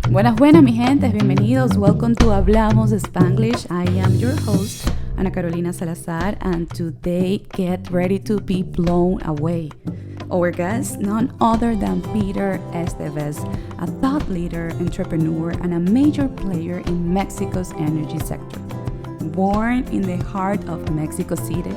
Buenas, buenas, mi gente. Bienvenidos. Welcome to Hablamos Spanglish. I am your host, Ana Carolina Salazar, and today get ready to be blown away. Our guest, none other than Peter Estévez, a thought leader, entrepreneur, and a major player in Mexico's energy sector. Born in the heart of Mexico City,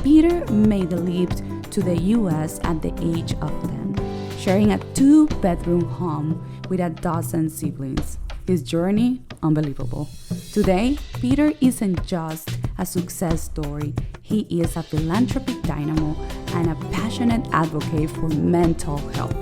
Peter made the leap to the U.S. at the age of 10, sharing a two-bedroom home with a dozen siblings. His journey, unbelievable. Today, Peter isn't just a success story. He is a philanthropic dynamo and a passionate advocate for mental health.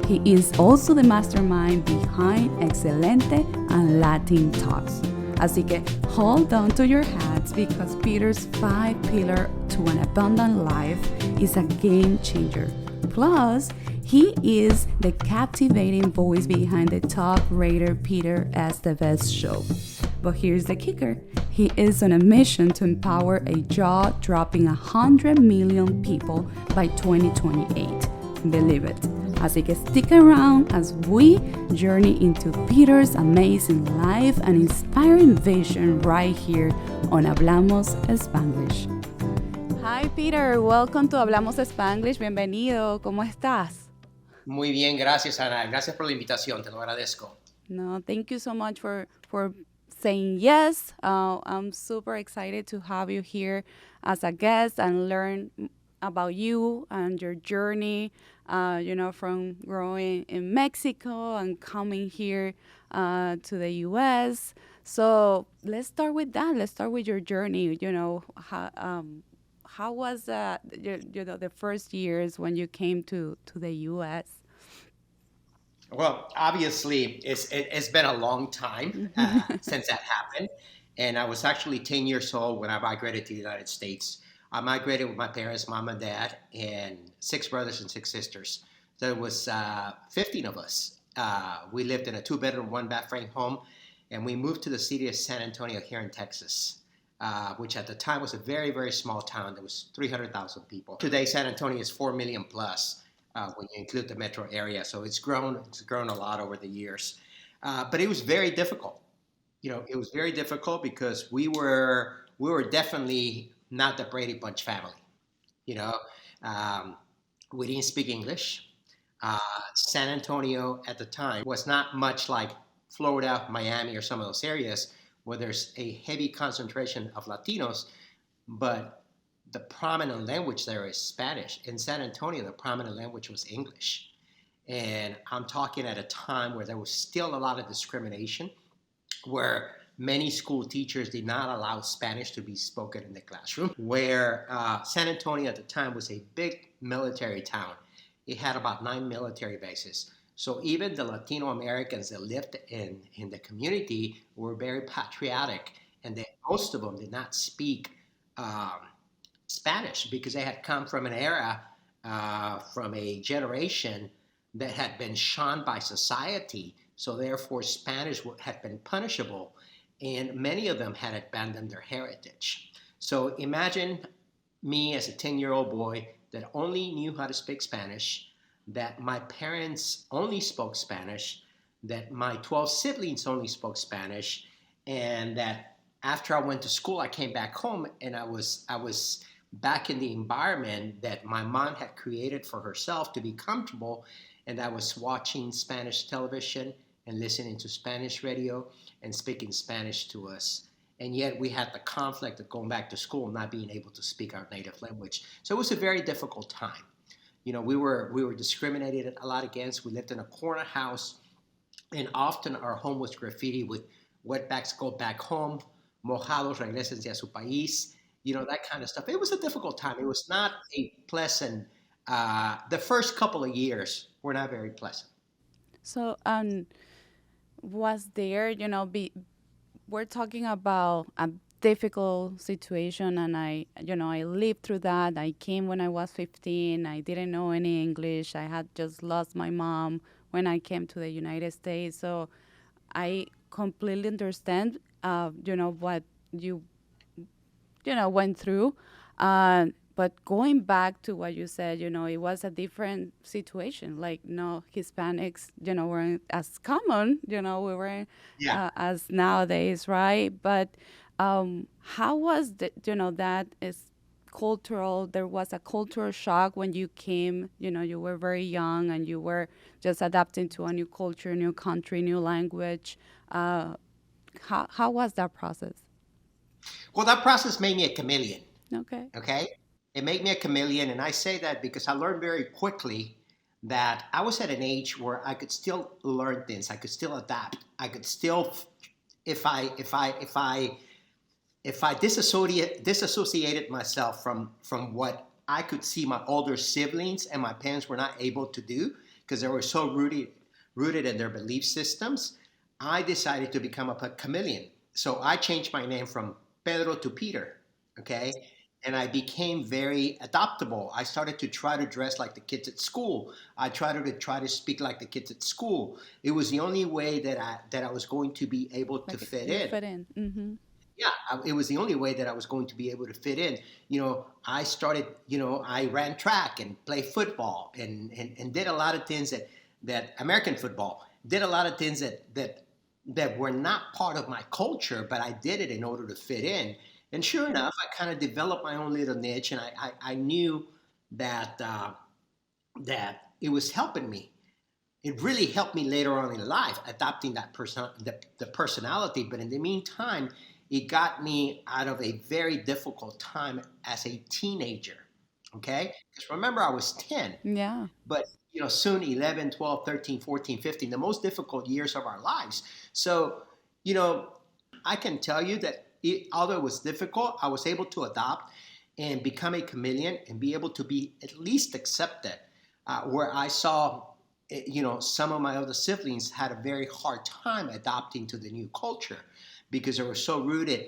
He is also the mastermind behind Excelente and Latin Talks. Así que hold on to your hats because Peter's 5-pillar to an abundant life is a game changer. Plus, he is the captivating voice behind the top-rated Peter Estévez show. But here's the kicker. He is on a mission to empower a jaw-dropping 100 million people by 2028. Believe it. Así que stick around as we journey into Peter's amazing life and inspiring vision right here on Hablamos Spanglish. Hi Peter, welcome to Hablamos Spanglish. Bienvenido. ¿Cómo estás? Muy bien, gracias Ana. Gracias por la invitación, te lo agradezco. No, thank you so much for saying yes. I'm super excited to have you here as a guest and learn about you and your journey, from growing in Mexico and coming here to the U.S. So let's start with that. Let's start with your journey. How was the first years when you came to the U.S.? Well, obviously, it's been a long time since that happened. And I was actually 10 years old when I migrated to the United States. I migrated with my parents, mom and dad, and 6 brothers and 6 sisters. There was 15 of us. We lived in a 2-bedroom, 1-bath frame home, and we moved to the city of San Antonio here in Texas, which at the time was a very, very small town. There was 300,000 people. Today, San Antonio is 4 million plus when you include the metro area. So it's grown a lot over the years. But it was very difficult. It was very difficult because we were definitely not the Brady Bunch family. We didn't speak English. San Antonio at the time was not much like Florida, Miami, or some of those areas where there's a heavy concentration of Latinos, but the prominent language there is Spanish. In San Antonio, the prominent language was English. And I'm talking at a time where there was still a lot of discrimination, where many school teachers did not allow Spanish to be spoken in the classroom, where San Antonio at the time was a big military town. It had about 9 military bases. So even the Latino Americans that lived in the community were very patriotic, and most of them did not speak Spanish because they had come from an era, from a generation that had been shunned by society. So therefore, Spanish had been punishable, and many of them had abandoned their heritage. So imagine me as a 10-year-old boy that only knew how to speak Spanish, that my parents only spoke Spanish, that my 12 siblings only spoke Spanish, and that after I went to school, I came back home and I was back in the environment that my mom had created for herself to be comfortable, and I was watching Spanish television and listening to Spanish radio and speaking Spanish to us. And yet we had the conflict of going back to school and not being able to speak our native language. So it was a very difficult time. We were discriminated a lot against. We lived in a corner house, and often our home was graffiti with "Wetbacks go back home," "Mojados regresen a su país," that kind of stuff. It was a difficult time. It was not a pleasant. The first couple of years were not very pleasant. So, was there, we're talking about a difficult situation, and I lived through that. I came when I was 15. I didn't know any English. I had just lost my mom when I came to the United States. So I completely understand, what you, went through. But But going back to what you said, it was a different situation. Like, no, Hispanics, weren't as common, we weren't Yeah. as nowadays, right? But how was that is cultural? There was a cultural shock when you came, you were very young and you were just adapting to a new culture, new country, new language. Uh, how was that process? Well, that process made me a chameleon. Okay. Okay, it made me a chameleon, and I say that because I learned very quickly that I was at an age where I could still learn things. I could still adapt. I could still, if I disassociated myself from what I could see my older siblings and my parents were not able to do because they were so rooted in their belief systems, I decided to become a chameleon. So I changed my name from Pedro to Peter. Okay. And I became very adaptable. I started to try to dress like the kids at school. I tried to try to speak like the kids at school. It was the only way that I was going to be able to Like fit you in. fit in. Mm-hmm. Yeah, it was the only way that I was going to be able to fit in. I started, I ran track and played football and did a lot of things that American football did a lot of things that were not part of my culture, but I did it in order to fit in. And sure enough, I kind of developed my own little niche, and I knew that that it was helping me. It really helped me later on in life adopting the personality. But in the meantime, it got me out of a very difficult time as a teenager. Okay, because remember I was 10, Yeah. but soon 11, 12, 13, 14, 15, the most difficult years of our lives. So you know I can tell you that although it was difficult, I was able to adopt and become a chameleon and be able to be at least accepted. Where I saw, some of my other siblings had a very hard time adapting to the new culture because they were so rooted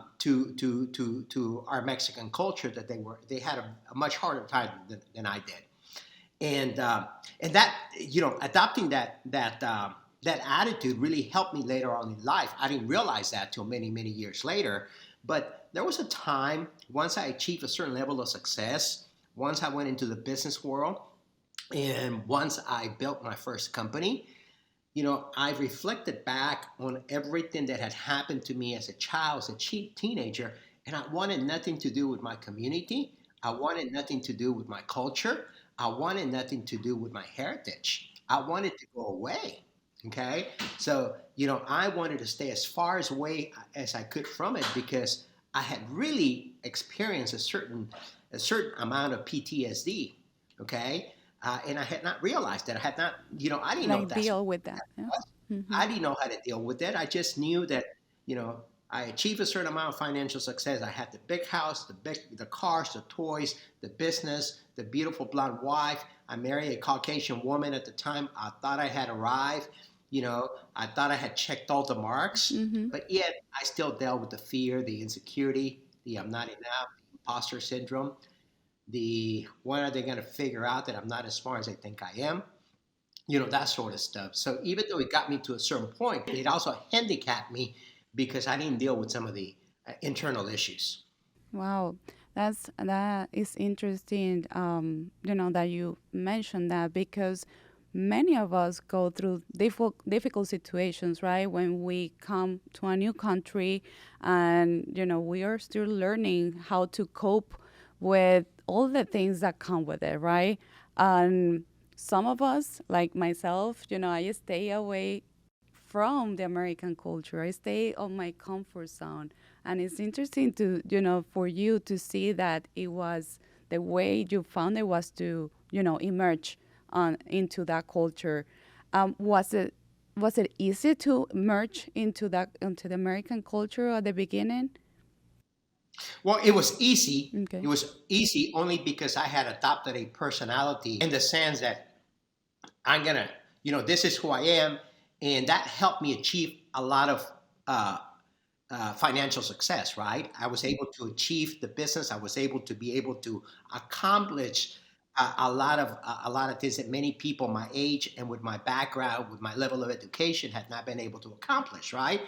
to our Mexican culture that they had a much harder time than I did. And that adopting that attitude really helped me later on in life. I didn't realize that till many years later, but there was a time once I achieved a certain level of success, once I went into the business world, and once I built my first company. I reflected back on everything that had happened to me as a child, as a teenager, and I wanted nothing to do with my community. I wanted nothing to do with my culture. I wanted nothing to do with my heritage. I wanted to go away. Okay, so I wanted to stay as far as away as I could from it because I had really experienced a certain amount of PTSD. Okay, and I had not realized that. I had not, I didn't know Like that's deal with that. Yeah. was. Mm-hmm. I didn't know how to deal with it. I just knew that, you know, I achieved a certain amount of financial success. I had the big house, the cars, the toys, the business, the beautiful blonde wife. I married a Caucasian woman at the time. I thought I had arrived. I thought I had checked all the marks, Mm-hmm. but yet I still dealt with the fear, the insecurity, the I'm not enough, the imposter syndrome, the when are they going to figure out that I'm not as smart as I think I am? That sort of stuff. So even though it got me to a certain point, it also handicapped me because I didn't deal with some of the internal issues. Wow, that is interesting. That you mentioned that because many of us go through difficult situations, right? When we come to a new country, and we are still learning how to cope with all the things that come with it, right? And some of us, like myself, I stay away from the American culture. I stay on my comfort zone. And it's interesting for you to see that it was the way you found it was to, emerge into that culture. Was it easy to merge into the American culture at the beginning? Well, it was easy. It Okay. was easy only because I had adopted a personality in the sense that I'm gonna, this is who I am, and that helped me achieve a lot of uh, financial success. Right, I was able to achieve the business. I was able to be able to accomplish a lot of things that many people my age and with my background, with my level of education, had not been able to accomplish. Right,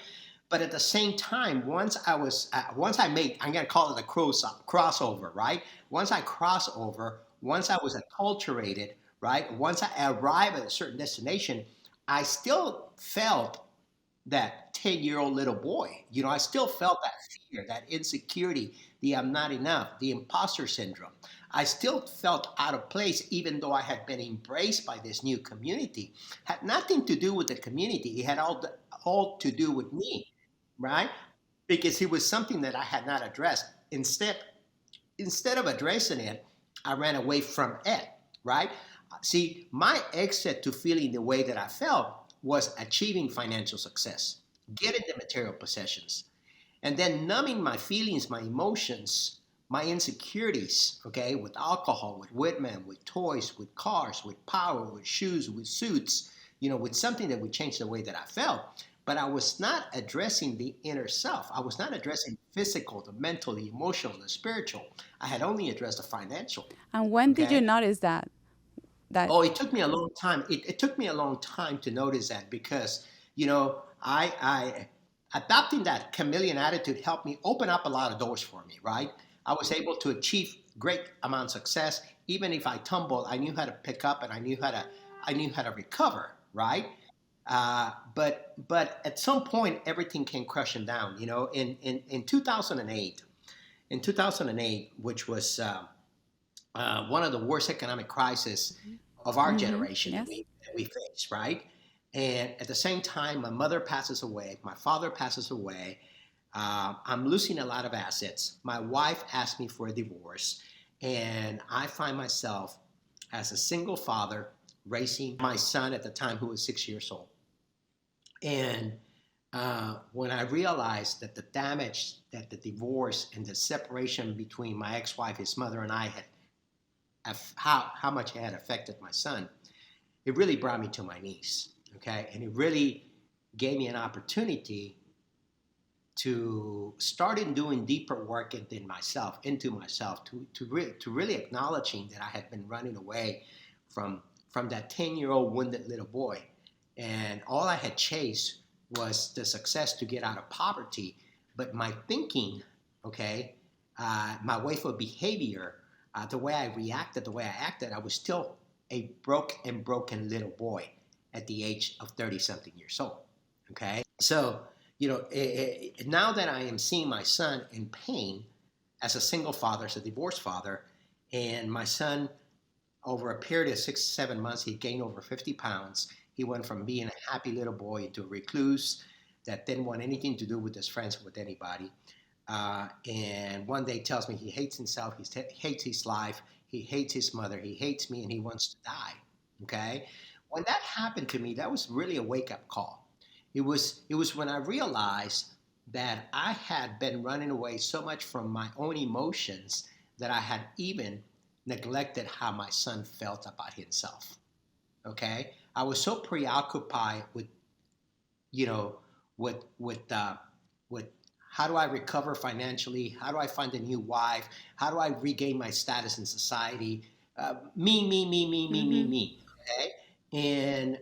But at the same time, once I made, I'm gonna call it a crossover, right? Once I cross over, once I was acculturated, right? Once I arrived at a certain destination, I still felt that 10-year-old little boy. I still felt that fear, that insecurity, the I'm not enough, the imposter syndrome. I still felt out of place, even though I had been embraced by this new community. Had nothing to do with the community. It had all to do with me, right? Because it was something that I had not addressed. Instead of addressing it, I ran away from it, right? See, my exit to feeling the way that I felt was achieving financial success, getting the material possessions, and then numbing my feelings, my emotions, my insecurities, okay, with alcohol, with women, with toys, with cars, with power, with shoes, with suits, with something that would change the way that I felt. But I was not addressing the inner self. I was not addressing the physical, the mental, the emotional, the spiritual. I had only addressed the financial. And when did you Okay. notice that? That Oh, it took me a long time. It took me a long time to notice that because, I adopting that chameleon attitude helped me open up a lot of doors for me, right? I was able to achieve great amount of success. Even if I tumbled, I knew how to pick up and I knew how to recover, right? But at some point everything came crushing down. In 2008, which was one of the worst economic crises of our mm-hmm, generation that yes. we face, right? And at the same time, my mother passes away, my father passes away. I'm losing a lot of assets. My wife asked me for a divorce, and I find myself as a single father raising my son at the time, who was 6 years old. And when I realized that the damage that the divorce and the separation between my ex-wife, his mother, and I had, how much it had affected my son, it really brought me to my knees. Okay, and it really gave me an opportunity to start in doing deeper work into myself, to really acknowledging that I had been running away from that 10-year-old wounded little boy, and all I had chased was the success to get out of poverty, but my thinking, okay, my way for behavior, the way I reacted, the way I acted, I was still a broken little boy at the age of 30 something years old. Okay. So, now that I am seeing my son in pain as a single father, as a divorced father, and my son, over a period of 6 7 months, he gained over 50 pounds. He went from being a happy little boy into a recluse that didn't want anything to do with his friends or with anybody. And one day tells me he hates himself, hates his life, he hates his mother, he hates me, and he wants to die. Okay? When that happened to me, that was really a wake up call. It was when I realized that I had been running away so much from my own emotions that I had even neglected how my son felt about himself. Okay? I was so preoccupied with, you know, with how do I recover financially? How do I find a new wife? How do I regain my status in society? Me, me, me, me, me, Mm-hmm. me. Okay, and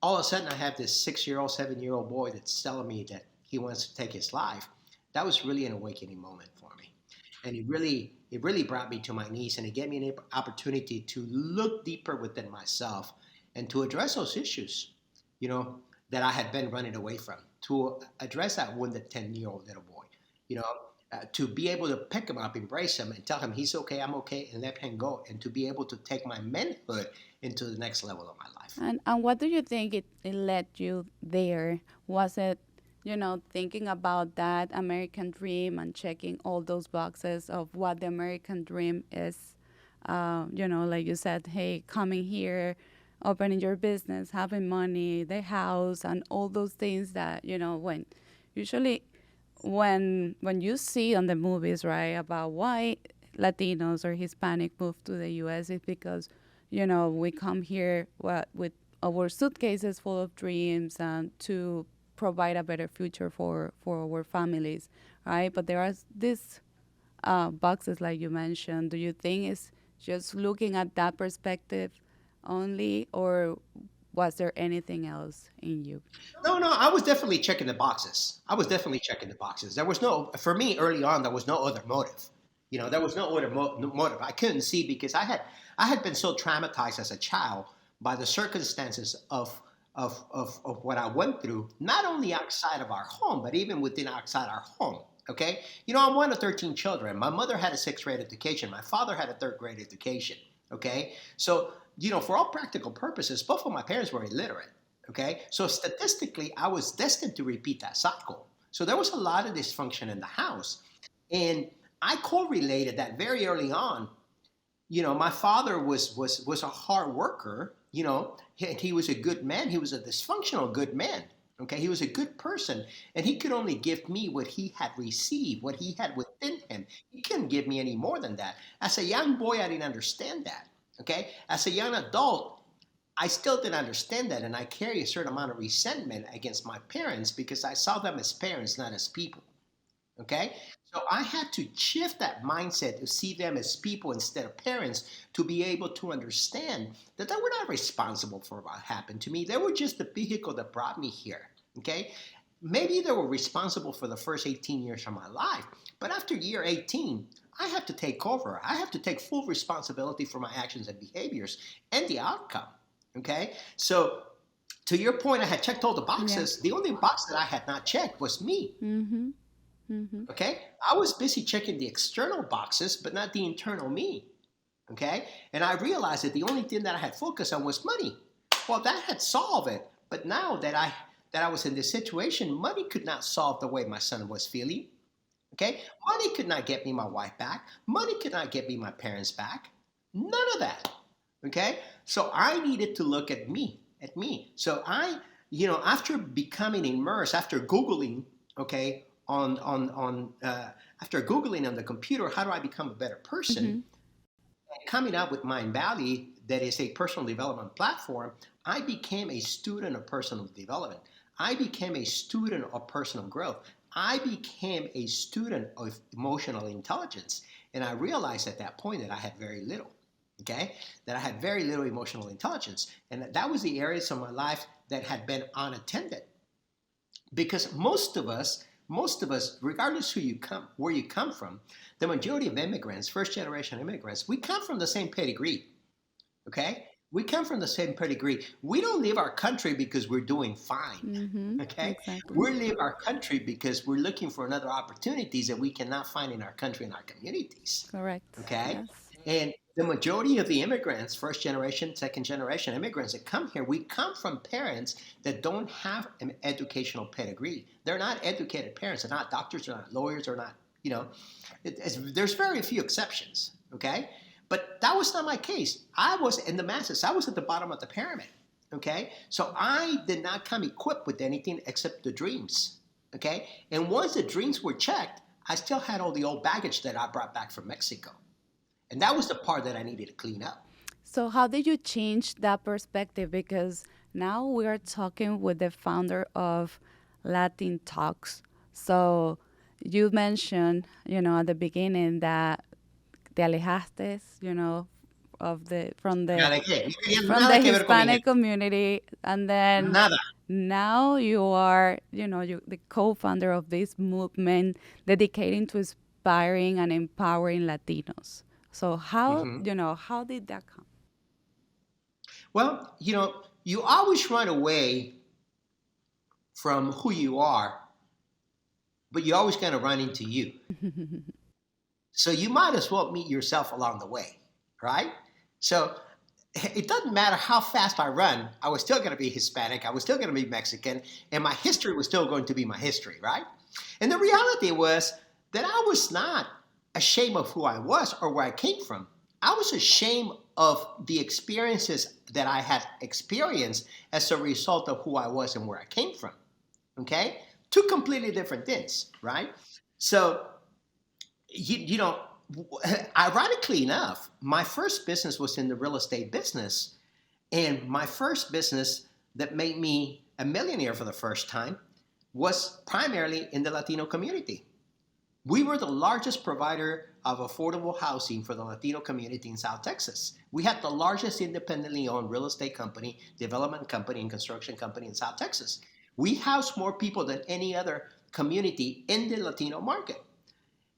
all of a sudden I have this 6-year-old, 7-year-old boy that's telling me that he wants to take his life. That was really an awakening moment for me, and it really brought me to my knees, and it gave me an opportunity to look deeper within myself and to address those issues, you know, that I had been running away from, to address that wounded 10-year-old little boy, you know, to be able to pick him up, embrace him, and tell him he's okay, I'm okay, and let him go, and to be able to take my manhood into the next level of my life. And what do you think it led you there? Was it, thinking about that American dream and checking all those boxes of what the American dream is? Like you said, hey, coming here, opening your business, having money, the house, and all those things that, when usually when you see on the movies, right, about why Latinos or Hispanic move to the U.S. is because, we come here with our suitcases full of dreams and to provide a better future for our families, right? But there are these boxes, like you mentioned. Do you think it's just looking at that perspective only, or was there anything else in you? No, no, I was definitely checking the boxes. I was definitely checking the boxes. There was no, for me early on, there was no other motive. There was no other motive. I couldn't see because I had been so traumatized as a child by the circumstances of what I went through, not only outside of our home, but even within outside our home. Okay, I'm one of 13 children. My mother had a sixth grade education. My father had a third grade education. Okay, so for all practical purposes, both of my parents were illiterate. Okay, so statistically, I was destined to repeat that cycle. So there was a lot of dysfunction in the house, and I correlated that very early on. My father was a hard worker. And he was a good man. He was a dysfunctional good man. Okay, he was a good person, and he could only give me what he had received, what he had within him. He couldn't give me any more than that. As a young boy, I didn't understand that. Okay, as a young adult, I still didn't understand that, and I carry a certain amount of resentment against my parents because I saw them as parents, not as people. Okay? So I had to shift that mindset to see them as people instead of parents to be able to understand that they were not responsible for what happened to me. They were just the vehicle that brought me here. Okay? Maybe they were responsible for the first 18 years of my life, but after year 18, I have to take over. I have to take full responsibility for my actions and behaviors and the outcome. Okay? So to your point, I had checked all the boxes. Yeah. The only box that I had not checked was me. Mm-hmm. Mm-hmm. Okay? I was busy checking the external boxes, but not the internal me. Okay? And I realized that the only thing that I had focused on was money. Well, that had solved it. But now that I was in this situation, money could not solve the way my son was feeling. Okay? Money could not get me my wife back. Money could not get me my parents back. None of that. Okay? So I needed to look at me. So I, after becoming immersed, after Googling, okay, after Googling on the computer, how do I become a better person? Mm-hmm. And coming up with Mind Valley, that is a personal development platform, I became a student of personal development. I became a student of personal growth. I became a student of emotional intelligence. And I realized at that point that I had very little. Okay, that I had very little emotional intelligence, and that was the areas of my life that had been unattended. Because most of us, regardless where you come from, the majority of immigrants, first generation immigrants, we come from the same pedigree. Okay, we come from the same pedigree. We don't leave our country because we're doing fine. Mm-hmm, okay, exactly. We leave our country because we're looking for another opportunities that we cannot find in our country and our communities. Correct. Okay, yes. And the majority of the immigrants, first generation, second generation immigrants that come here, we come from parents that don't have an educational pedigree. They're not educated parents. They're not doctors. They're not lawyers. They're not, there's very few exceptions, okay? But that was not my case. I was in the masses. I was at the bottom of the pyramid, okay? So I did not come equipped with anything except the dreams, okay? And once the dreams were checked, I still had all the old baggage that I brought back from Mexico. And that was the part that I needed to clean up. So how did you change that perspective? Because now we are talking with the founder of Latin Talks. So you mentioned, at the beginning that te alejaste, from the Hispanic community, and then now you are, you the co-founder of this movement dedicating to inspiring and empowering Latinos. So how, how did that come? Well, you always run away from who you are, but you're always going to run into you. So you might as well meet yourself along the way, right? So it doesn't matter how fast I run, I was still going to be Hispanic, I was still going to be Mexican, and my history was still going to be my history, right? And the reality was that I was not ashamed of who I was or where I came from. I was ashamed of the experiences that I had experienced as a result of who I was and where I came from. Okay? Two completely different things, right? So, ironically enough, my first business was in the real estate business. And my first business that made me a millionaire for the first time was primarily in the Latino community. We were the largest provider of affordable housing for the Latino community in South Texas. We had the largest independently owned real estate company, development company, and construction company in South Texas. We housed more people than any other community in the Latino market.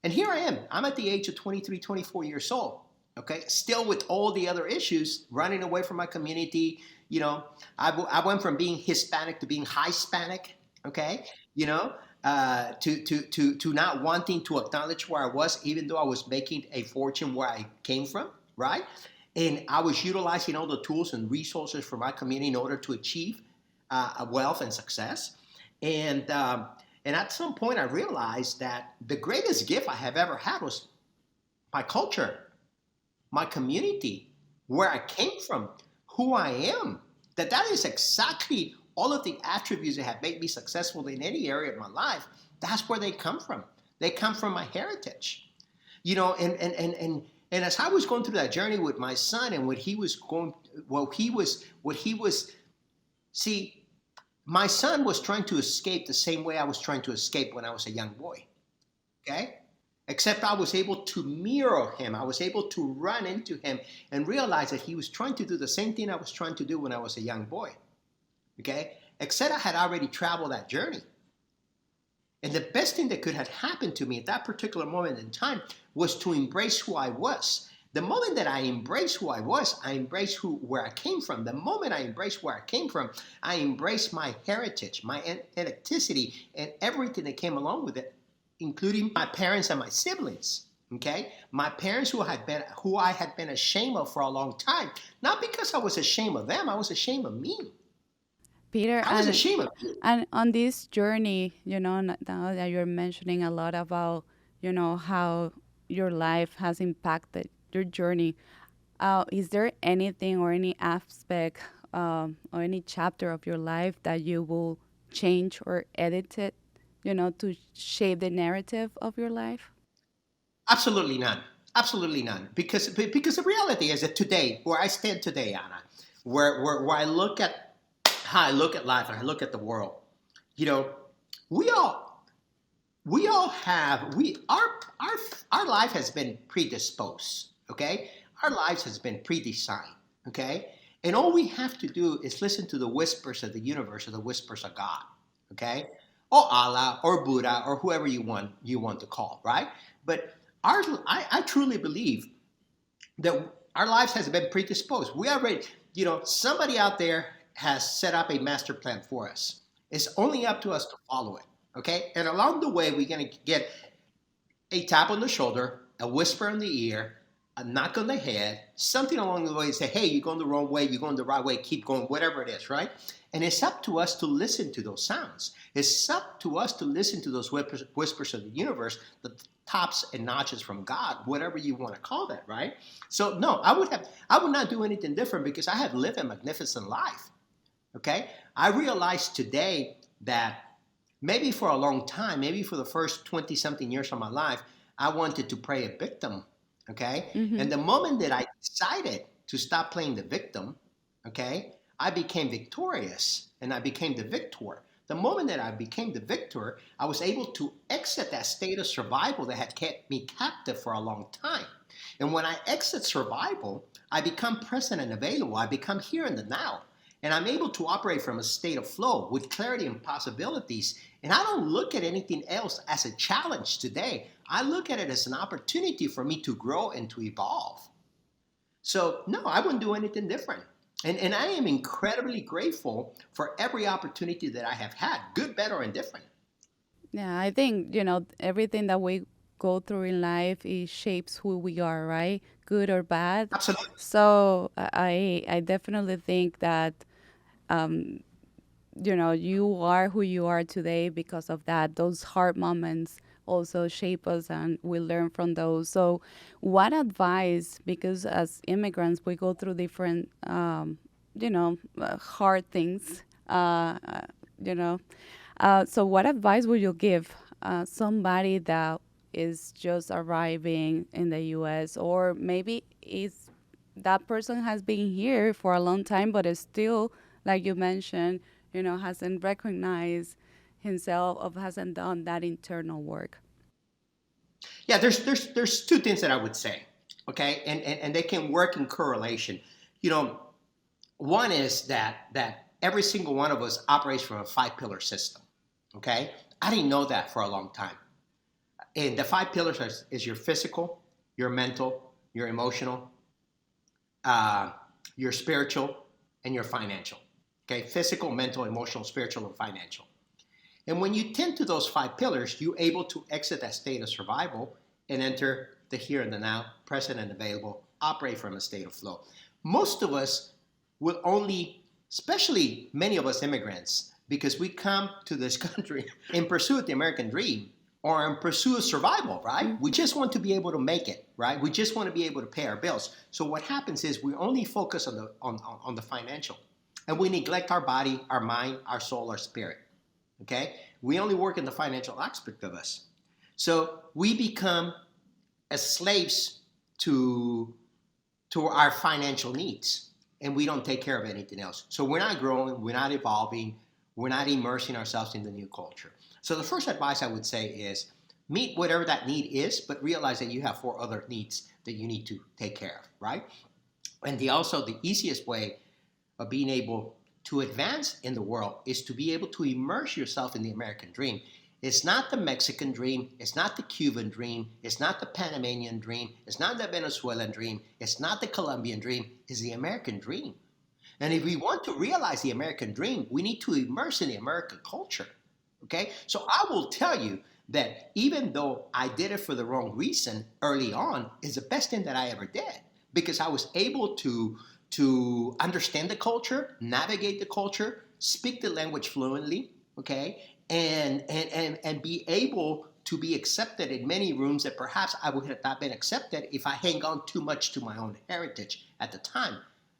And here I am. I'm at the age of 23, 24 years old. Okay, still with all the other issues, running away from my community. You know, I went from being Hispanic to being Hispanic. Okay, you know, to not wanting to acknowledge where I was, even though I was making a fortune where I came from, right? And I was utilizing all the tools and resources for my community in order to achieve wealth and success. And and at some point, I realized that the greatest gift I have ever had was my culture, my community, where I came from, who I am. That is exactly all of the attributes that have made me successful in any area of my life. That's where they come from. They come from my heritage. You know, and as I was going through that journey with my son and what he was going, what he was, see, my son was trying to escape the same way I was trying to escape when I was a young boy. Okay? Except I was able to mirror him. I was able to run into him and realize that he was trying to do the same thing I was trying to do when I was a young boy. Okay? Except I had already traveled that journey. And the best thing that could have happened to me at that particular moment in time was to embrace who I was. The moment that I embraced who I was, I embraced where I came from. The moment I embraced where I came from, I embraced my heritage, my ethnicity, and everything that came along with it, including my parents and my siblings. Okay, my parents who I had been ashamed of for a long time, not because I was ashamed of them, I was ashamed of me. Peter, I was ashamed of me. and on this journey, now that you're mentioning a lot about, how your life has impacted your journey, is there anything or any aspect or any chapter of your life that you will change or edit it, to shape the narrative of your life? Absolutely none. Absolutely none. Because the reality is that today, where I stand today, Anna, where I look at how I look at life and I look at the world, you know, we all we all have we our life has been predisposed. Okay, our lives has been pre-designed. Okay, and all we have to do is listen to the whispers of the universe or the whispers of God. Okay, or Allah or Buddha or whoever you want to call, right? But I truly believe that our lives has been predisposed. We already, somebody out there has set up a master plan for us. It's only up to us to follow it. Okay, and along the way, we're gonna get a tap on the shoulder, a whisper in the ear, a knock on the head, something along the way to say, hey, you're going the wrong way, you're going the right way, keep going, whatever it is, right? And it's up to us to listen to those sounds. It's up to us to listen to those whispers of the universe, the tops and notches from God, whatever you want to call that, right? So no, I would not do anything different because I have lived a magnificent life. Okay? I realize today that maybe for a long time, maybe for the first 20 something years of my life, I wanted to play a victim. Okay. Mm-hmm. And the moment that I decided to stop playing the victim, okay, I became victorious and I became the victor. The moment that I became the victor, I was able to exit that state of survival that had kept me captive for a long time. And when I exit survival, I become present and available. I become here in the now. And I'm able to operate from a state of flow with clarity and possibilities. And I don't look at anything else as a challenge today. I look at it as an opportunity for me to grow and to evolve. So, no, I wouldn't do anything different. And I am incredibly grateful for every opportunity that I have had, good, better, and different. Yeah, I think, everything that we go through in life, it shapes who we are, right? Good or bad. Absolutely. So I definitely think that um, you are who you are today because of that. Those hard moments also shape us and we learn from those. So what advice, because as immigrants, we go through different, hard things, you know. So what advice would you give somebody that is just arriving in the U.S. or maybe is that person has been here for a long time, but is still, like you mentioned, hasn't recognized himself or hasn't done that internal work. Yeah, there's two things that I would say, okay, and they can work in correlation. You know, one is that every single one of us operates from a five pillar system. Okay, I didn't know that for a long time. And the five pillars is your physical, your mental, your emotional, uh, your spiritual, and your financial. Okay, physical, mental, emotional, spiritual, and financial. And when you tend to those five pillars, you're able to exit that state of survival and enter the here and the now, present and available, operate from a state of flow. Most of us will only, especially many of us immigrants, because we come to this country in pursuit of the American dream or in pursuit of survival, right? Mm-hmm. We just want to be able to make it, right? We just want to be able to pay our bills. So what happens is we only focus on the financial, and we neglect our body, our mind, our soul, our spirit. Okay? We only work in the financial aspect of us. So we become as slaves to our financial needs, and we don't take care of anything else. So we're not growing, we're not evolving, we're not immersing ourselves in the new culture. So the first advice I would say is meet whatever that need is, but realize that you have four other needs that you need to take care of, right? And the easiest way of being able to advance in the world is to be able to immerse yourself in the American dream. It's not the Mexican dream, it's not the Cuban dream, it's not the Panamanian dream, it's not the Venezuelan dream, it's not the Colombian dream, it's the American dream. And if we want to realize the American dream, we need to immerse in the American culture. Okay? So I will tell you that even though I did it for the wrong reason early on, is the best thing that I ever did, because I was able to understand the culture, navigate the culture, speak the language fluently, okay, and be able to be accepted in many rooms that perhaps I would have not been accepted if I hang on too much to my own heritage at the time.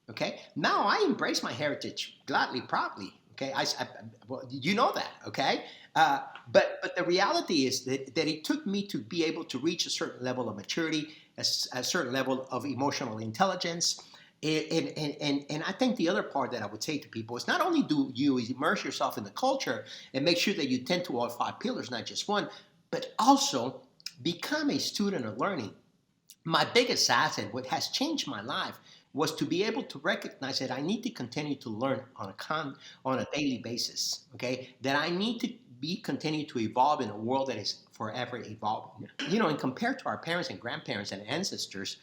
Okay, now I embrace my heritage gladly, proudly. Okay, well, you know that. Okay, but the reality is that it took me to be able to reach a certain level of maturity, a certain level of emotional intelligence. And I think the other part that I would say to people is not only do you immerse yourself in the culture and make sure that you tend to all five pillars, not just one, but also become a student of learning. My biggest asset, what has changed my life, was to be able to recognize that I need to continue to learn on a daily basis. Okay, that I need to continue to evolve in a world that is forever evolving. You know, and compared to our parents and grandparents and ancestors,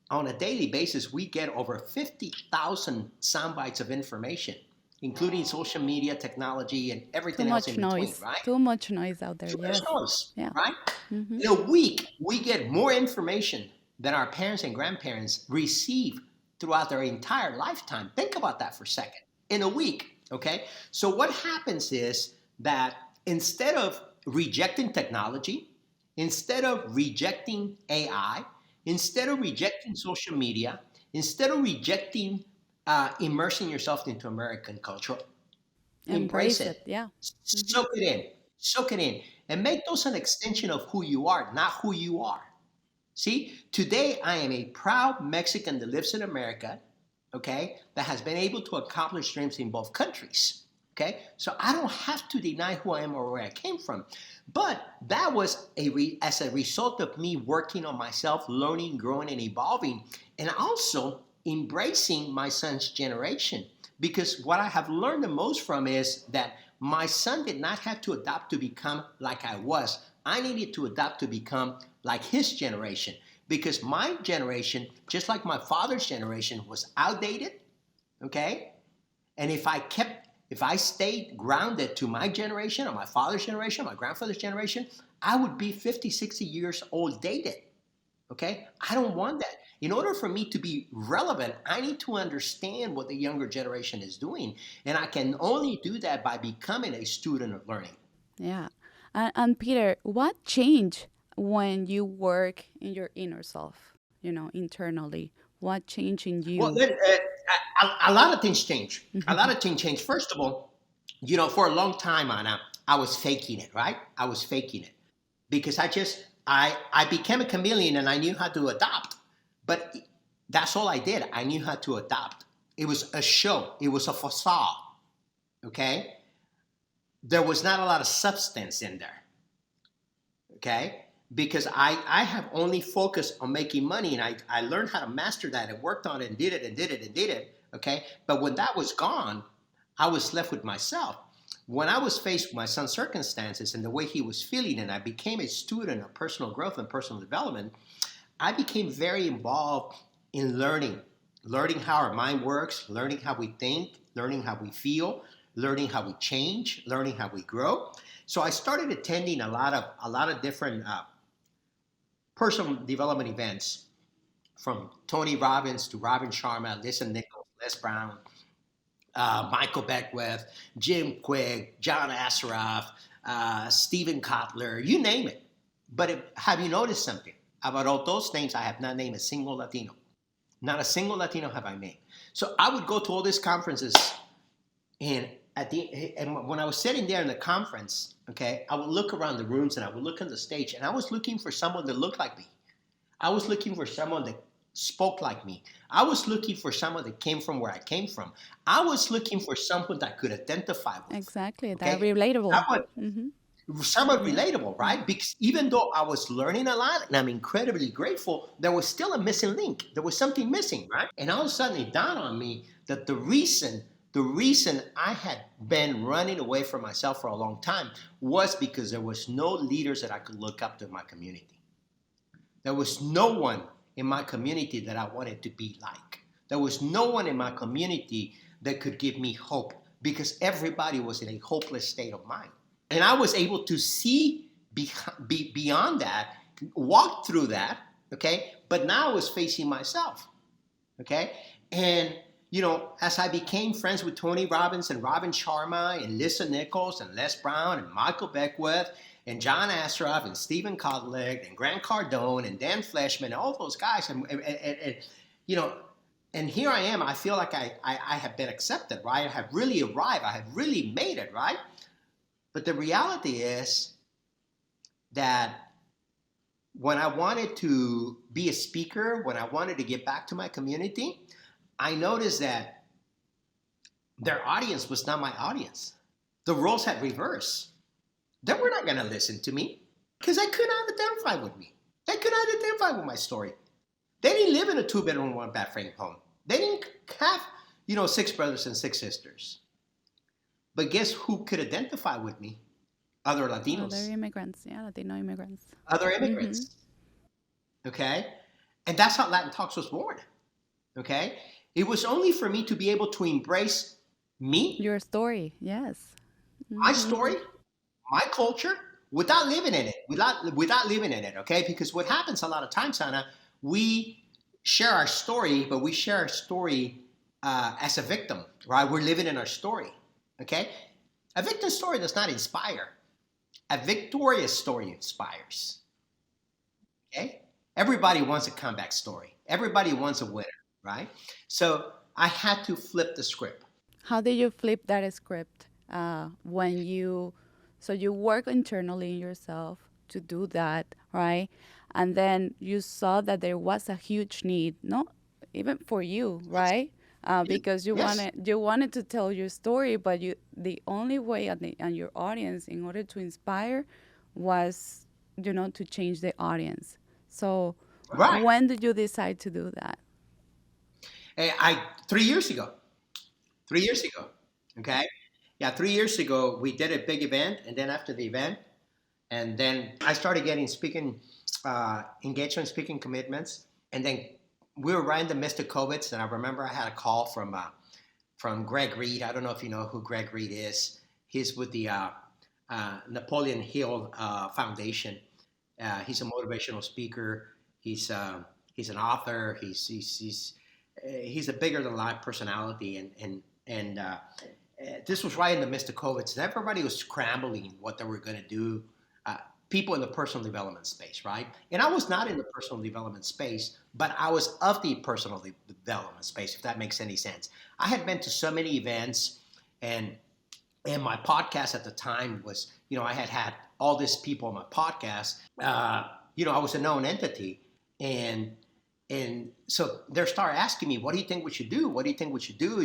on a daily basis, we get over 50,000 sound bites of information, including social media, technology, and everything else in between, right? Too much noise out there. Too much Yes. noise, Yeah. right? Mm-hmm. In a week, we get more information than our parents and grandparents receive throughout their entire lifetime. Think about that for a second. In a week, okay? So what happens is that instead of rejecting technology, instead of rejecting AI, instead of rejecting social media, instead of rejecting immersing yourself into American culture, embrace it. Yeah. Soak it in. Soak it in. And make those an extension of who you are, not who you are. See, today I am a proud Mexican that lives in America, okay, that has been able to accomplish dreams in both countries. Okay, so I don't have to deny who I am or where I came from. But that was as a result of me working on myself, learning, growing, and evolving, and also embracing my son's generation. Because what I have learned the most from is that my son did not have to adapt to become like I was. I needed to adapt to become like his generation. Because my generation, just like my father's generation, was outdated, okay? And if I stayed grounded to my generation or my father's generation or my grandfather's generation, I would be 50, 60 years old dated. Okay? I don't want that. In order for me to be relevant, I need to understand what the younger generation is doing. And I can only do that by becoming a student of learning. Yeah. And Peter, what changed when you work in your inner self, internally? What changed in Well, you? then, a lot of things change. A lot Mm-hmm. of things change. First of all, for a long time, Anna, I was faking it, right? I was faking it because I became a chameleon and I knew how to adopt. But that's all I did. I knew how to adopt. It was a show. It was a facade. Okay, there was not a lot of substance in there. Okay, because I have only focused on making money, and I learned how to master that and worked on it and did it and did it and did it. Okay. But when that was gone, I was left with myself. When I was faced with my son's circumstances and the way he was feeling, and I became a student of personal growth and personal development, I became very involved in learning how our mind works, learning how we think, learning how we feel, learning how we change, learning how we grow. So I started attending a lot of different personal development events, from Tony Robbins to Robin Sharma, Lisa Nichols, Les Brown, Michael Beckwith, Jim Quick, John Assaraf, Stephen Kotler, you name it. But have you noticed something? About all those names, I have not named a single Latino. Not a single Latino have I named. So I would go to all these conferences, and when I was sitting there in the conference, okay, I would look around the rooms and I would look on the stage, and I was looking for someone that looked like me. I was looking for someone that spoke like me. I was looking for someone that came from where I came from. I was looking for someone that I could identify with. Exactly. Okay? That relatable. Somewhat relatable, right? Because even though I was learning a lot and I'm incredibly grateful, there was still a missing link. There was something missing, right? And all of a sudden it dawned on me that the reason I had been running away from myself for a long time was because there was no leaders that I could look up to in my community. There was no one in my community that I wanted to be like. There was no one in my community that could give me hope, because everybody was in a hopeless state of mind. And I was able to see beyond that, walk through that, okay? But now I was facing myself, okay? And, as I became friends with Tony Robbins and Robin Sharma and Lisa Nichols and Les Brown and Michael Beckwith and John Assaraf and Stephen Kotler and Grant Cardone and Dan Fleshman and all those guys, and here I am. I feel like I have been accepted, right? I have really arrived. I have really made it, right? But the reality is that when I wanted to be a speaker, when I wanted to get back to my community, I noticed that their audience was not my audience. The roles had reversed. They were not going to listen to me because they could not identify with me. They could not identify with my story. They didn't live in a 2-bedroom, 1-bath home. They didn't have, 6 brothers and 6 sisters. But guess who could identify with me? Other Latinos. Other immigrants. Yeah, Latino immigrants. Other immigrants. Mm-hmm. Okay? And that's how Latin Talks was born. Okay? It was only for me to be able to embrace me. Your story, yes. Mm-hmm. My story, my culture, without living in it. Without living in it, okay? Because what happens a lot of times, Anna, we share our story, but we share our story as a victim, right? We're living in our story. Okay? A victim story does not inspire. A victorious story inspires. Okay? Everybody wants a comeback story. Everybody wants a winner, right? So I had to flip the script. How did you flip that script so you work internally in yourself to do that, right? And then you saw that there was a huge need, no, even for you, right? Because you wanted to tell your story, but the only way and your audience in order to inspire was, to change the audience. So when did you decide to do that? 3 years ago. 3 years ago. Okay. Yeah, 3 years ago we did a big event, and then after the event, and then I started getting speaking engagement, speaking commitments, and then we were right in the midst of COVID, and I remember I had a call from Greg Reed. I don't know if you know who Greg Reed is. He's with the Napoleon Hill Foundation. He's a motivational speaker. He's an author. He's a bigger than life personality, and this was right in the midst of COVID, so everybody was scrambling what they were going to do. People in the personal development space, right? And I was not in the personal development space, but I was of the personal development space, if that makes any sense. I had been to so many events, and my podcast at the time was, I had all these people on my podcast. I was a known entity, and so they started asking me, what do you think we should do? What do you think we should do?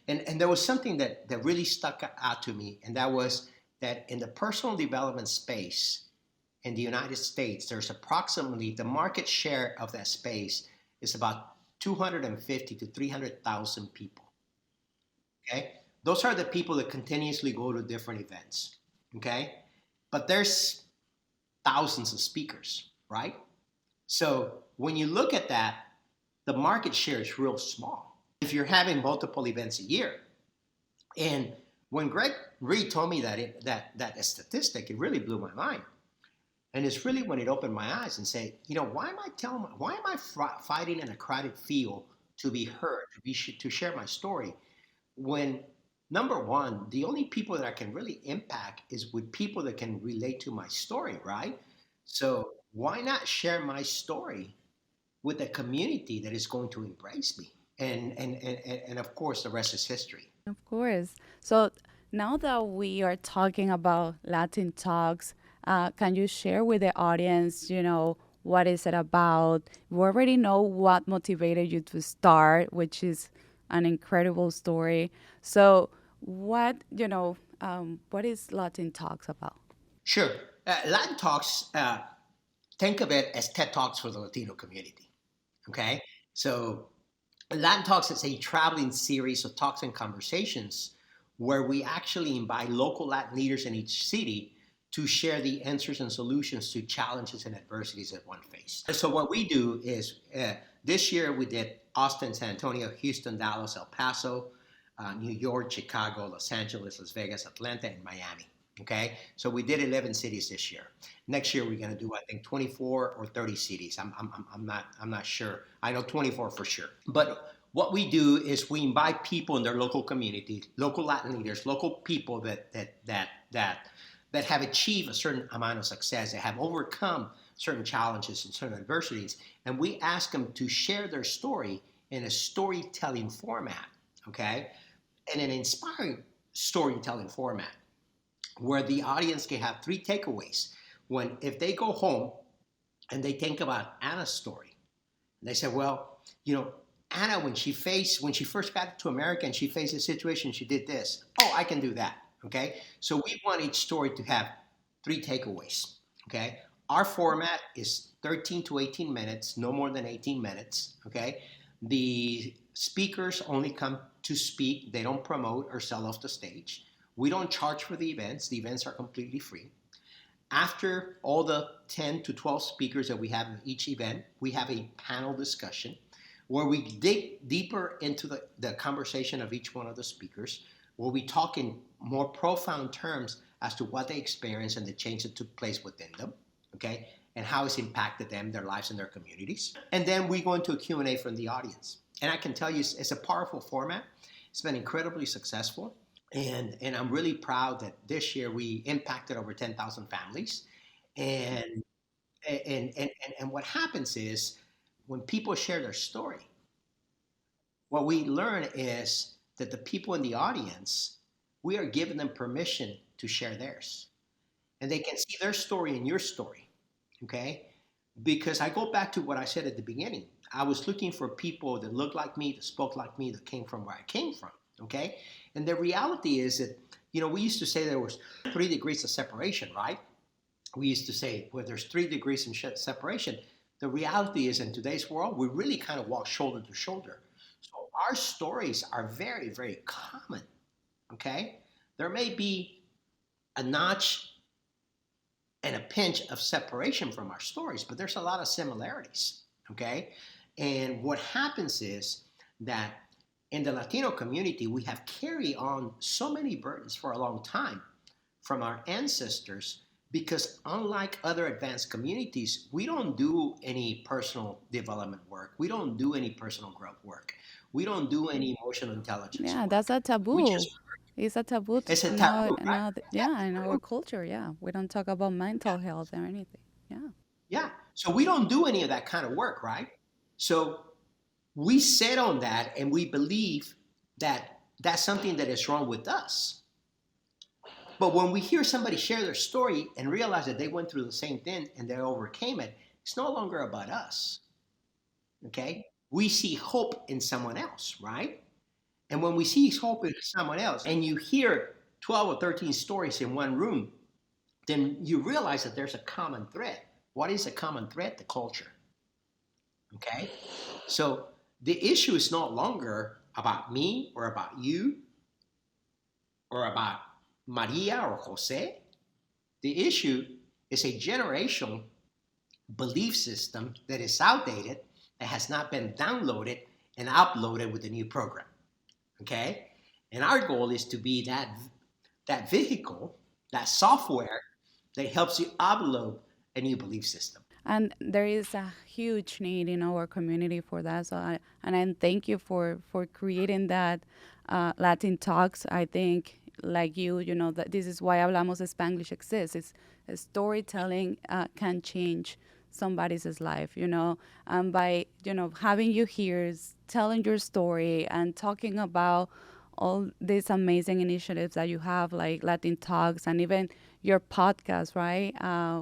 And there was something that really stuck out to me, and that was that in the personal development space, in the United States, there's approximately the market share of that space is about 250 to 300,000 people. Okay, those are the people that continuously go to different events. Okay, but there's thousands of speakers, right? So when you look at that, the market share is real small. If you're having multiple events a year, and when Greg Reed told me that statistic, it really blew my mind. And it's really when it opened my eyes and said, why am I fighting in a crowded field to be heard, to share my story? When number one, the only people that I can really impact is with people that can relate to my story, right? So why not share my story with a community that is going to embrace me? And of course, the rest is history. Of course. So now that we are talking about Latin talks, can you share with the audience, what is it about? We already know what motivated you to start, which is an incredible story. So what is Latin talks about? Sure. Latin Talks, think of it as TED Talks for the Latino community. Okay. So Latin Talks is a traveling series of talks and conversations where we actually invite local Latin leaders in each city to share the answers and solutions to challenges and adversities that one face. So what we do is this year we did Austin, San Antonio, Houston, Dallas, El Paso, New York, Chicago, Los Angeles, Las Vegas, Atlanta, and Miami. Okay, so we did 11 cities this year. Next year we're going to do, I think, 24 or 30 cities. I'm not sure. I know 24 for sure. But what we do is we invite people in their local community, local Latin leaders, local people that have achieved a certain amount of success, that have overcome certain challenges and certain adversities, and we ask them to share their story in a storytelling format. Okay, in an inspiring storytelling format where the audience can have three takeaways. When if they go home and they think about Anna's story, and they say, well, Anna, when she first got to America and she faced a situation, she did this. Oh, I can do that. Okay, so we want each story to have three takeaways. Okay, our format is 13 to 18 minutes, no more than 18 minutes. Okay, the speakers only come to speak; they don't promote or sell off the stage. We don't charge for the events. The events are completely free. After all the 10 to 12 speakers that we have in each event, we have a panel discussion where we dig deeper into the conversation of each one of the speakers, where we talk in more profound terms as to what they experienced and the change that took place within them, okay, and how it's impacted them, their lives, and their communities. And then we go into a Q&A from the audience. And I can tell you it's a powerful format. It's been incredibly successful. And I'm really proud that this year we impacted over 10,000 families. And, and what happens is when people share their story, what we learn is that the people in the audience, we are giving them permission to share theirs. And they can see their story in your story. Okay? Because I go back to what I said at the beginning. I was looking for people that looked like me, that spoke like me, that came from where I came from. Okay? And the reality is that, we used to say there was 3 degrees of separation, right? We used to say, well, there's 3 degrees in separation. The reality is in today's world, we really kind of walk shoulder to shoulder. So our stories are very, very common. Okay? There may be a notch and a pinch of separation from our stories, but there's a lot of similarities. Okay? And what happens is that in the Latino community, we have carried on so many burdens for a long time from our ancestors because unlike other advanced communities, we don't do any personal development work. We don't do any personal growth work. We don't do any emotional intelligence Yeah, that's work. a We taboo. just, It's a taboo it's a now, taboo, right? yeah, in our Absolutely. culture. Yeah, we don't talk about mental health or anything. Yeah. Yeah. So we don't do any of that kind of work, right? So we sit on that and we believe that that's something that is wrong with us. But when we hear somebody share their story and realize that they went through the same thing and they overcame it, it's no longer about us. Okay? We see hope in someone else, right? And when we see hope in someone else and you hear 12 or 13 stories in one room, then you realize that there's a common thread. What is a common thread? The culture. Okay? So the issue is no longer about me or about you or about Maria or Jose. The issue is a generational belief system that is outdated, that has not been downloaded and uploaded with the new program. Okay? And our goal is to be that vehicle, that software that helps you upload a new belief system. And there is a huge need in our community for that. And I thank you for creating that Latin talks. I think, like you know, that this is why Hablamos Spanglish exists. It's storytelling can change somebody's life, you know, and by having you here, telling your story and talking about all these amazing initiatives that you have, like Latin Talks and even your podcast, right?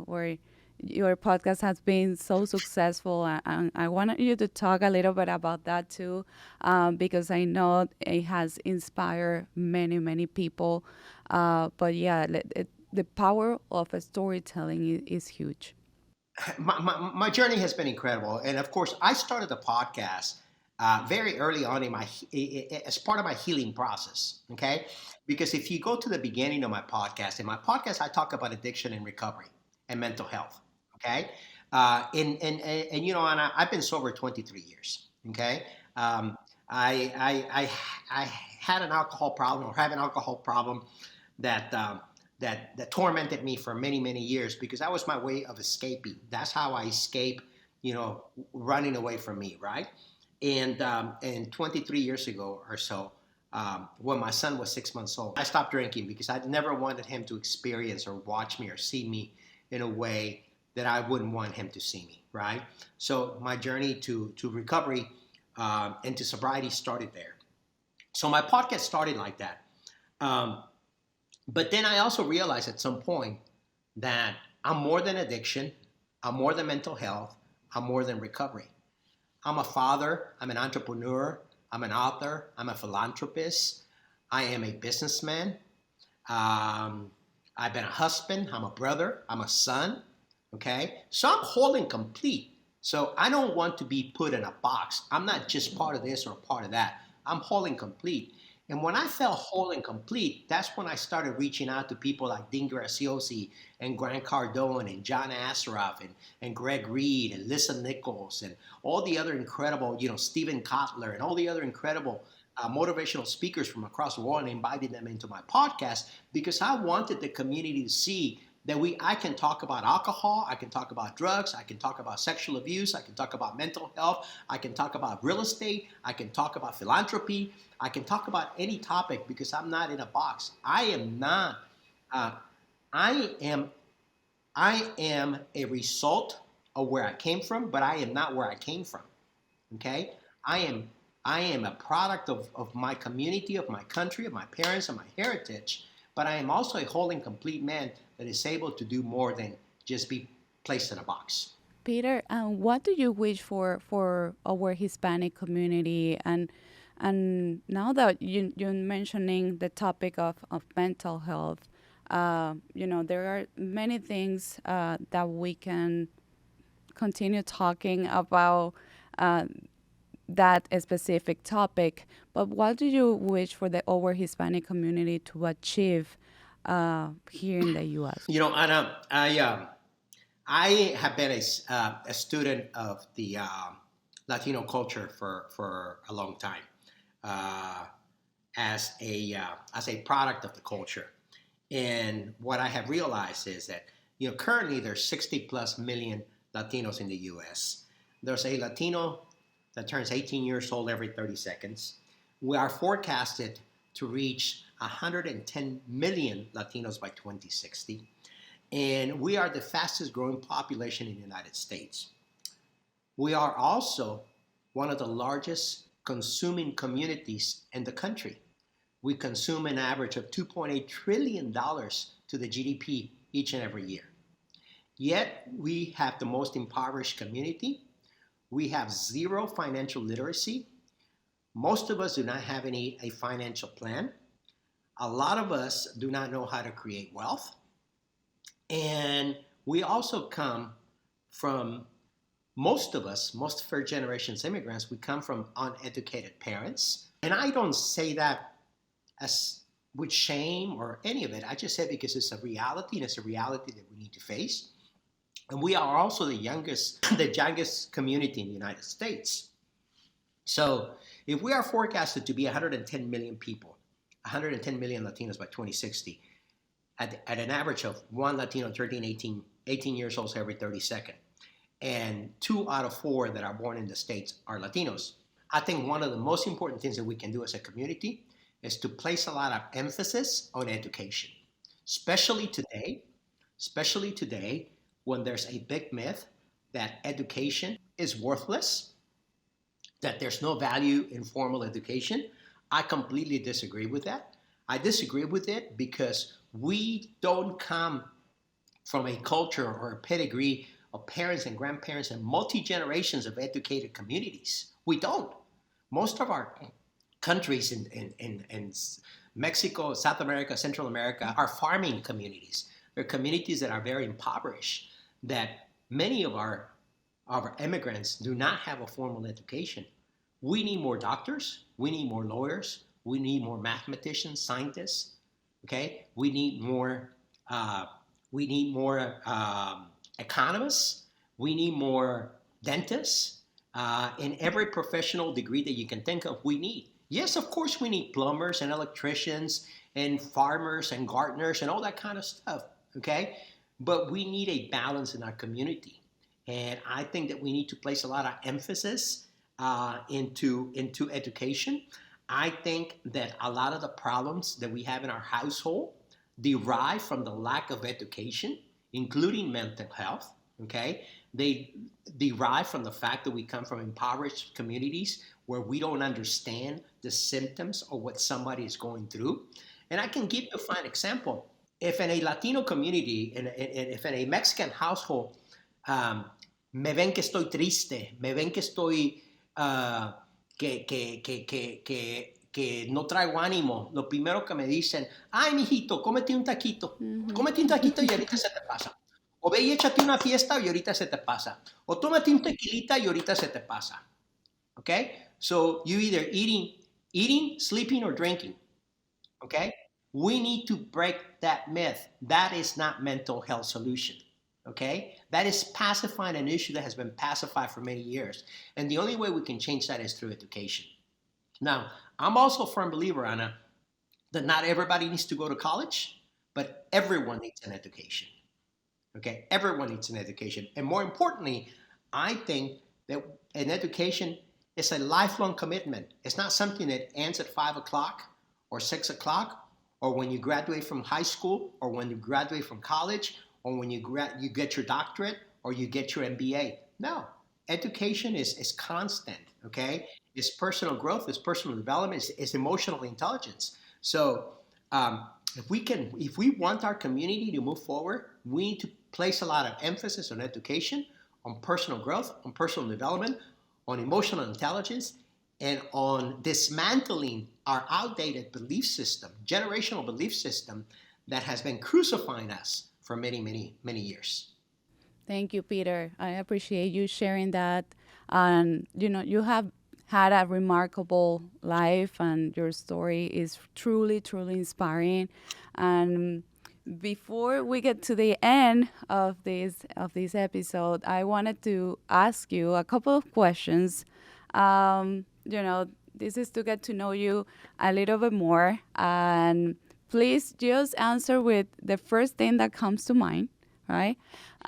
Where your podcast has been so successful, and I wanted you to talk a little bit about that too, because I know it has inspired many, many people. But yeah, the power of a storytelling is huge. My journey has been incredible. And of course, I started the podcast very early on in as part of my healing process. Okay. Because if you go to the beginning of my podcast, in my podcast, I talk about addiction and recovery and mental health. Okay. And I've been sober 23 years. Okay. Um, I had an alcohol problem or have an alcohol problem that that tormented me for many many years because that was my way of escaping. That's how I escape, running away from me, right? And 23 years ago or so, when my son was 6 months old, I stopped drinking because I never wanted him to experience or watch me or see me in a way that I wouldn't want him to see me, right? So my journey to recovery and to sobriety started there. So my podcast started like that. Um, but then I also realized at some point that I'm more than addiction, I'm more than mental health, I'm more than recovery. I'm a father, I'm an entrepreneur, I'm an author, I'm a philanthropist, I am a businessman, um, I've been a husband, I'm a brother, I'm a son, okay? So I'm whole and complete. So I don't want to be put in a box. I'm not just part of this or part of that. I'm whole and complete. And when I felt whole and complete, that's when I started reaching out to people like Dean Graciosi and Grant Cardone and John Asseroff and Greg Reed and Lisa Nichols and all the other incredible, Stephen Kotler and all the other incredible motivational speakers from across the world, and invited them into my podcast because I wanted the community to see that I can talk about alcohol, I can talk about drugs, I can talk about sexual abuse, I can talk about mental health, I can talk about real estate, I can talk about philanthropy, I can talk about any topic because I'm not in a box. I am not. Uh, I am. I am a result of where I came from, but I am not where I came from. Okay. I am. I am a product of my community, of my country, of my parents, of my heritage. But I am also a whole and complete man that is able to do more than just be placed in a box. Peter, what do you wish for our Hispanic community? And now that you're mentioning the topic of mental health, there are many things that we can continue talking about uh, that specific topic. But what do you wish for the our Hispanic community to achieve here in the U.S.? Anna, I have been a student of the Latino culture for a long time, uh, as a product of the culture. And what I have realized is that currently there's 60 plus million Latinos in the U.S. There's a Latino that turns 18 years old every 30 seconds. We are forecasted to reach 110 million Latinos by 2060. And we are the fastest growing population in the United States. We are also one of the largest consuming communities in the country. We consume an average of $2.8 trillion to the GDP each and every year. Yet we have the most impoverished community. We have zero financial literacy. Most of us do not have a financial plan. A lot of us do not know how to create wealth. And we also come from, most of us, most first generation immigrants, we come from uneducated parents. And I don't say that as with shame or any of it. I just say it because it's a reality, and it's a reality that we need to face. And we are also the youngest, the youngest community in the United States. So if we are forecasted to be 110 million people, 110 million Latinos by 2060, at an average of one Latino 13, 18 years old every 32nd, and 2 out of 4 that are born in the States are Latinos, I think one of the most important things that we can do as a community is to place a lot of emphasis on education, especially today when there's a big myth that education is worthless, that there's no value in formal education. I completely disagree with that. I disagree with it because we don't come from a culture or a pedigree of parents and grandparents and multi-generations of educated communities. We don't. Most of our countries in Mexico, South America, Central America are farming communities. They're communities that are very impoverished, that many of our immigrants do not have a formal education. We need more doctors. We need more lawyers. We need more mathematicians, scientists. Okay, we need more economists. We need more dentists. In every professional degree that you can think of, we need. Yes, of course, we need plumbers and electricians and farmers and gardeners and all that kind of stuff. Okay, but we need a balance in our community, and I think that we need to place a lot of emphasis into education. I think that a lot of the problems that we have in our household derive from the lack of education, including mental health, okay? They derive from the fact that we come from impoverished communities where we don't understand the symptoms of what somebody is going through. And I can give you a fine example. If in a Latino community, if in a Mexican household, me ven que estoy triste, me ven que estoy... que no traigo ánimo, lo primero que me dicen, ay, mijito, cómete un taquito, cómete un taquito y ahorita se te pasa. O ve y échate una fiesta y ahorita se te pasa. O tómate un tequilita y ahorita se te pasa. Okay? So you either eating, sleeping, or drinking. Okay? We need to break that myth. That is not mental health solution. Okay? That is pacifying an issue that has been pacified for many years. And the only way we can change that is through education. Now, I'm also a firm believer, Ana, that not everybody needs to go to college, but everyone needs an education. Okay? Everyone needs an education. And more importantly, I think that an education is a lifelong commitment. It's not something that ends at 5 o'clock or 6 o'clock, or when you graduate from high school, or when you graduate from college, or when you get your doctorate, or you get your MBA. No, education is constant, okay? It's personal growth, it's personal development, it's emotional intelligence. So if we want our community to move forward, we need to place a lot of emphasis on education, on personal growth, on personal development, on emotional intelligence, and on dismantling our outdated belief system, generational belief system that has been crucifying us for many, many, many years. Thank you, Peter. I appreciate you sharing that. And, you have had a remarkable life, and your story is truly, truly inspiring. And before we get to the end of this episode, I wanted to ask you a couple of questions. This is to get to know you a little bit more. And please just answer with the first thing that comes to mind, right?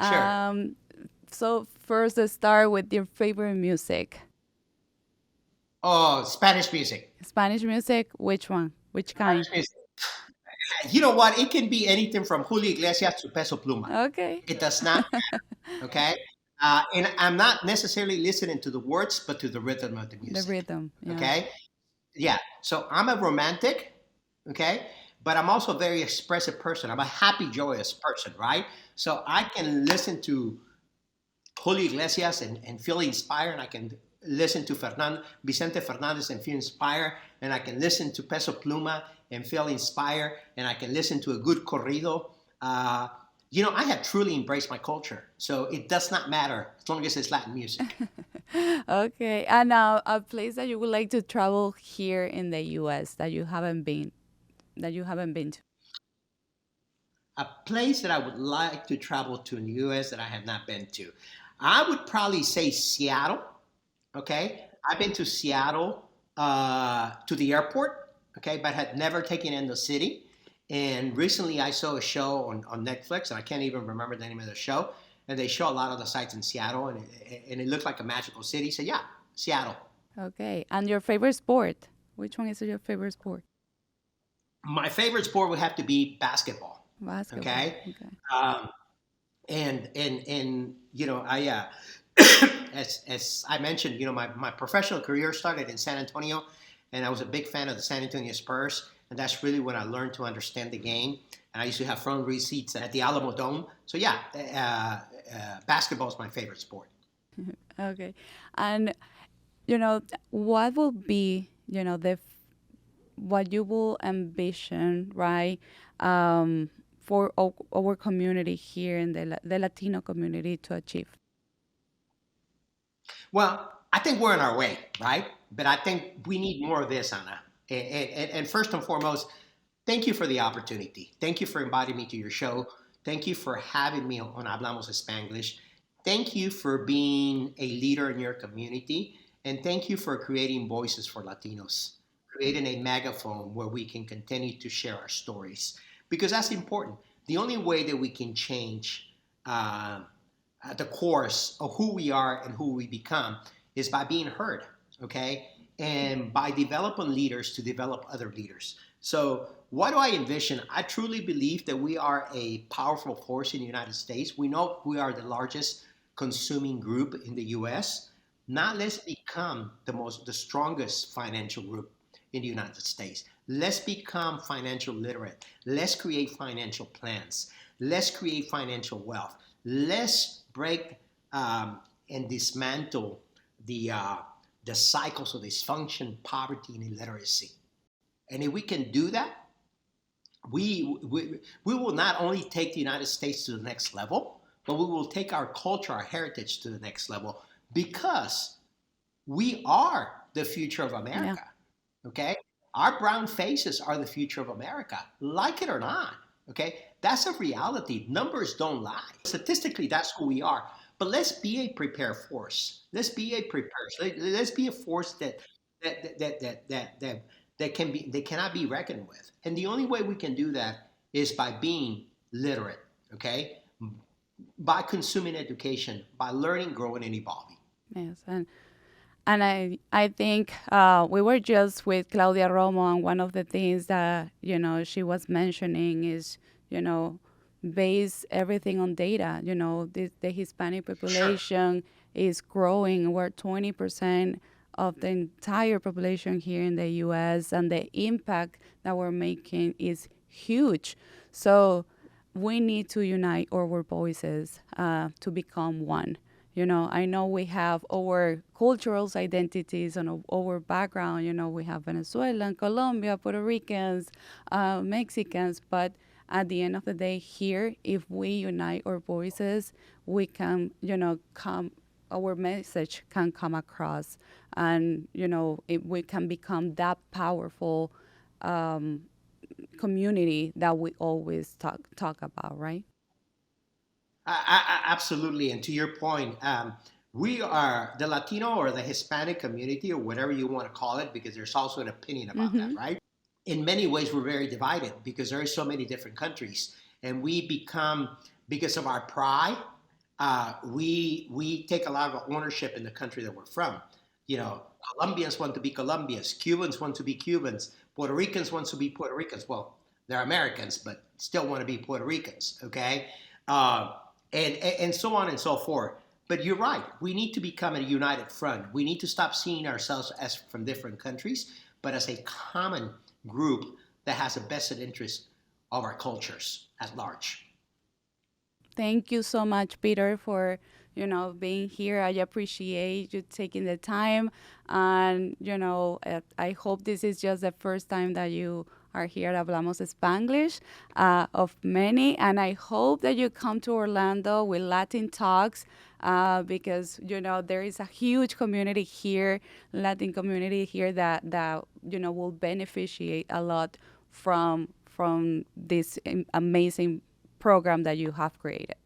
Sure. So first, let's start with your favorite music. Oh, Spanish music. Spanish music, which one? Which kind? Spanish music. You know what? It can be anything from Julio Iglesias to Peso Pluma. Okay. It does not matter, okay? And I'm not necessarily listening to the words, but to the rhythm of the music. The rhythm, yeah. Okay? Yeah. So I'm a romantic, okay? But I'm also a very expressive person. I'm a happy, joyous person, right? So I can listen to Julio Iglesias and feel inspired, and I can listen to Vicente Fernandez and feel inspired, and I can listen to Peso Pluma and feel inspired, and I can listen to a good corrido. I have truly embraced my culture. So it does not matter as long as it's Latin music. Okay. And a place that you would like to travel here in the US that you haven't been to. A place that I would like to travel to in the US that I have not been to. I would probably say Seattle. Okay. I've been to Seattle to the airport, okay, but had never taken in the city. And recently I saw a show on Netflix, and I can't even remember the name of the show. And they show a lot of the sites in Seattle, and it looked like a magical city. So, yeah, Seattle. Okay. And your favorite sport? Which one is your favorite sport? My favorite sport would have to be basketball. Basketball. Okay. Okay. Um, and as I mentioned, my professional career started in San Antonio, and I was a big fan of the San Antonio Spurs, and that's really when I learned to understand the game. And I used to have front row seats at the Alamo Dome. So yeah, basketball is my favorite sport. Okay. And what will be, what you will ambition, right? For our community here in the Latino community to achieve. Well, I think we're on our way, right? But I think we need more of this, Anna. And first and foremost, thank you for the opportunity. Thank you for inviting me to your show. Thank you for having me on Hablamos Spanglish. Thank you for being a leader in your community. And thank you for creating voices for Latinos, creating a megaphone where we can continue to share our stories. Because that's important. The only way that we can change uh, the course of who we are and who we become is by being heard, okay? And by developing leaders to develop other leaders. So, what do I envision? I truly believe that we are a powerful force in the United States. We know we are the largest consuming group in the US. Now let's become the strongest financial group in the United States. Let's become financial literate. Let's create financial plans. Let's create financial wealth. Let's break and dismantle the uh, the cycles of dysfunction, poverty, and illiteracy. And if we can do that, we will not only take the United States to the next level, but we will take our culture, our heritage to the next level because we are the future of Yeah. America. Okay? Our brown faces are the future of America, like it or not. Okay? That's a reality. Numbers don't lie. Statistically, that's who we are. But let's be a prepared force. Let's be a prepared. Let's be a force that can be that cannot be reckoned with. And the only way we can do that is by being literate. Okay, by consuming education, by learning, growing, and evolving. Yes. And I think we were just with Claudia Romo, and one of the things that she was mentioning is you know base everything on data. The Hispanic Sure. population is growing. We're 20% of the entire population here in the U.S., and the impact that we're making is huge. So we need to unite our voices to become one. I know we have our cultural identities and our background. We have Venezuelan, Colombia, Puerto Ricans, Mexicans, but at the end of the day, here, if we unite our voices, we can, come. Our message can come across, and we can become that powerful um, community that we always talk about, right? Absolutely. And to your point, we are the Latino or the Hispanic community, or whatever you want to call it, because there's also an opinion about that, Mm-hmm. right? In many ways, we're very divided because there are so many different countries, and we become because of our pride. We take a lot of ownership in the country that we're from. Colombians want to be Colombians, Cubans want to be Cubans, Puerto Ricans want to be Puerto Ricans. Well, they're Americans, but still want to be Puerto Ricans. Okay, uh, and so on and so forth. But you're right. We need to become a united front. We need to stop seeing ourselves as from different countries, but as a common group that has a vested interest of our cultures at large. Thank you so much, Peter, for being here. I appreciate you taking the time, and I hope this is just the first time that you are here at Hablamos Spanglish, of many. And I hope that you come to Orlando with Latin Talks, because, there is a huge community here, Latin community here that will beneficiate a lot from this amazing program that you have created.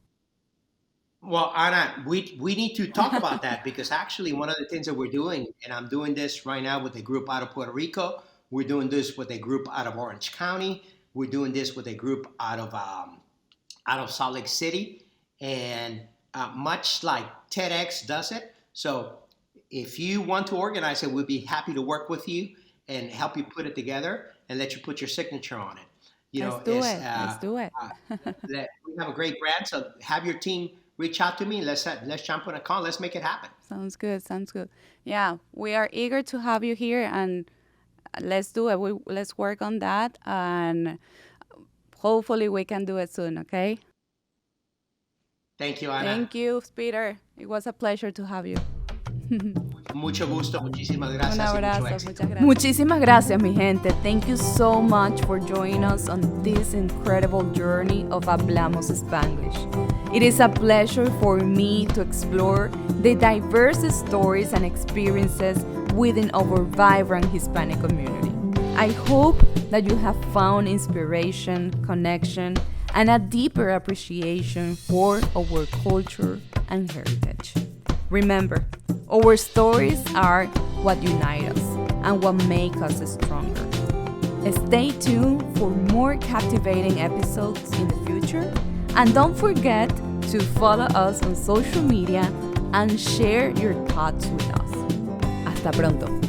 Well, Anna, we need to talk about that because actually one of the things that we're doing, and I'm doing this right now with a group out of Puerto Rico. We're doing this with a group out of Orange County. We're doing this with a group out of Salt Lake City, and much like TEDx does it. So if you want to organize it, we'd be happy to work with you and help you put it together and let you put your signature on it. Let's do it. Let's do it. We have a great brand, so have your team reach out to me. Let's jump on a call. Let's make it happen. Sounds good. Sounds good. Yeah, we are eager to have you here, and let's do it. Let's work on that, and hopefully we can do it soon. Okay. Thank you, Ana. Thank you, Peter. It was a pleasure to have you. Mucho gusto, muchísimas gracias. Un Y abrazo, mucho éxito. muchas gracias. Muchísimas gracias, mi gente. Thank you so much for joining us on this incredible journey of Hablamos Spanglish. It is a pleasure for me to explore the diverse stories and experiences within our vibrant Hispanic community. I hope that you have found inspiration, connection, and a deeper appreciation for our culture and heritage. Remember, our stories are what unite us and what make us stronger. Stay tuned for more captivating episodes in the future, and don't forget to follow us on social media and share your thoughts with us. Hasta pronto.